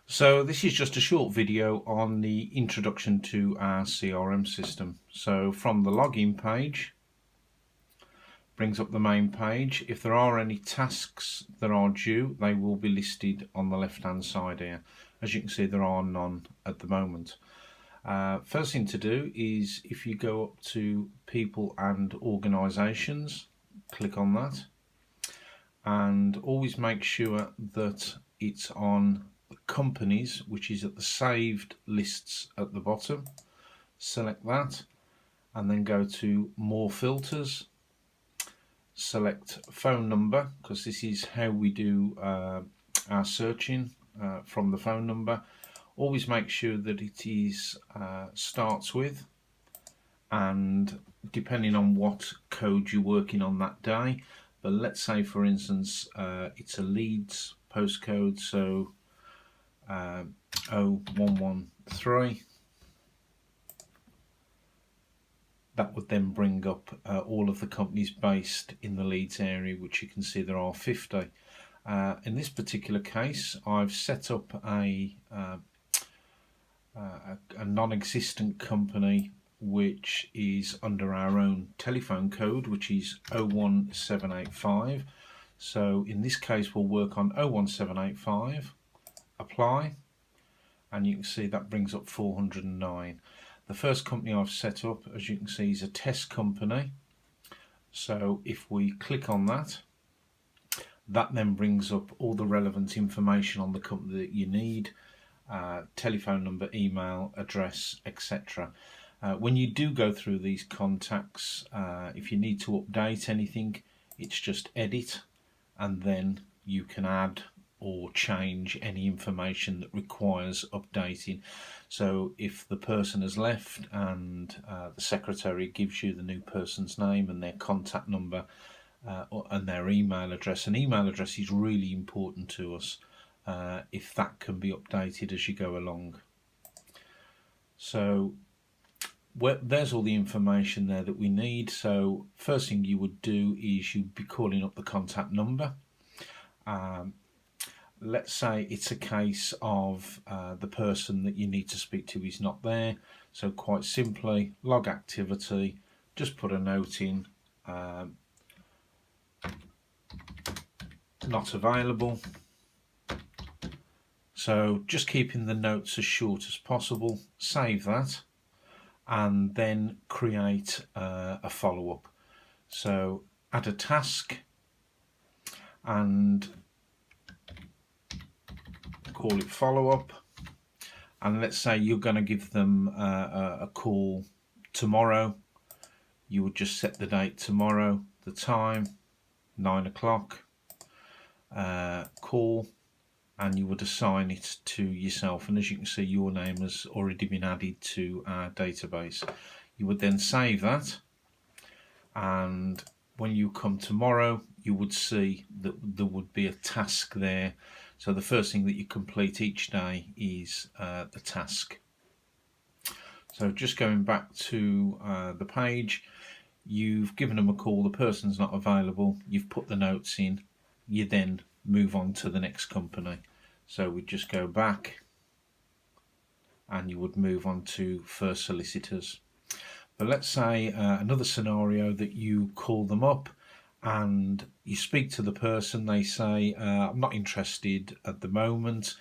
So this is just a short video on the introduction to our CRM system. So from the login page, brings up the main page. If there are any tasks that are due, they will be listed on the left hand side here. As you can see, there are none at the moment. First thing to do is if you go up to people and organisations, click on that, and always make sure that it's on companies, which is at the saved lists at the bottom. Select that and then go to more filters, select phone number, because this is how we do our searching from the phone number. Always make sure that it is starts with, and depending on what code you're working on that day, but let's say for instance it's a Leeds postcode, so 0113. That would then bring up all of the companies based in the Leeds area, which you can see there are 50. In this particular case, I've set up a non-existent company which is under our own telephone code, which is 01785. So in this case we'll work on 01785, apply, and you can see that brings up 409. The first company I've set up, as you can see, is a test company. So if we click on that, that then brings up all the relevant information on the company that you need, telephone number, email, address, etc. When you do go through these contacts, if you need to update anything, it's just edit, and then you can add or change any information that requires updating. So if the person has left and the secretary gives you the new person's name and their contact number and their email address, an email address is really important to us if that can be updated as you go along. So there's all the information there that we need. So first thing you would do is you'd be calling up the contact number. Let's say it's a case of the person that you need to speak to is not there. So quite simply, log activity, just put a note in, not available. So just keeping the notes as short as possible, save that, and then create a follow-up. So add a task and call it follow-up, and let's say you're going to give them a call tomorrow. You would just set the date tomorrow, the time 9 o'clock, call, and you would assign it to yourself, and as you can see your name has already been added to our database. You would then save that, and when you come tomorrow you would see that there would be a task there. So the first thing that you complete each day is the task. So just going back to the page, you've given them a call, the person's not available, you've put the notes in, you then move on to the next company. So we just go back and you would move on to First Solicitors. But let's say another scenario that you call them up and you speak to the person, they say, I'm not interested at the moment,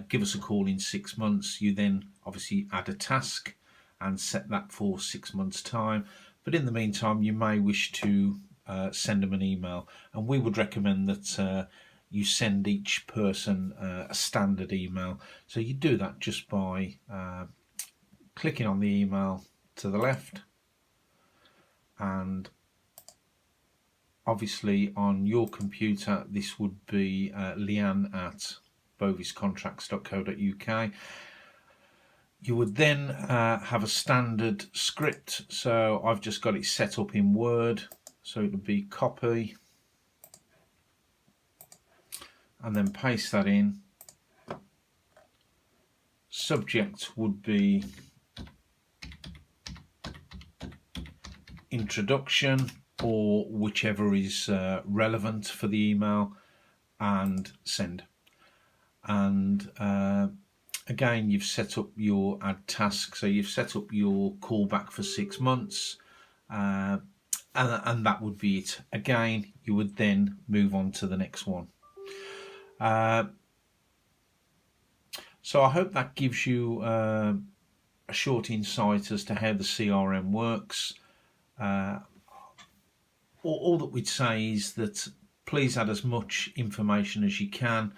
give us a call in 6 months. You then obviously add a task and set that for 6 months time, but in the meantime you may wish to send them an email, and we would recommend that you send each person a standard email. So you do that just by clicking on the email to the left, and obviously on your computer this would be leanne@boviscontracts.co.uk. You would then have a standard script, so I've just got it set up in Word, so it would be copy and then paste that in. Subject would be introduction or whichever is relevant for the email, and send. and again, you've set up your add task. So you've set up your callback for 6 months, and that would be it. Again, you would then move on to the next one. So I hope that gives you a short insight as to how the CRM works. All that we'd say is that please add as much information as you can.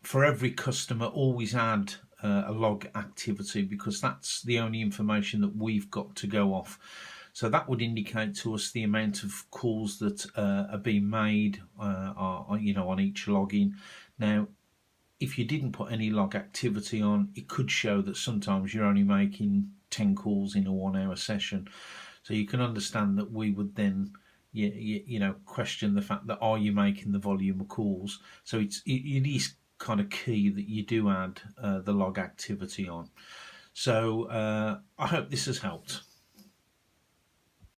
For every customer, always add a log activity, because that's the only information that we've got to go off. So that would indicate to us the amount of calls that are being made, on each login. Now, if you didn't put any log activity on, it could show that sometimes you're only making 10 calls in a 1 hour session. So you can understand that we would then question the fact that, are you making the volume of calls? So it is kind of key that you do add the log activity on. So I hope this has helped.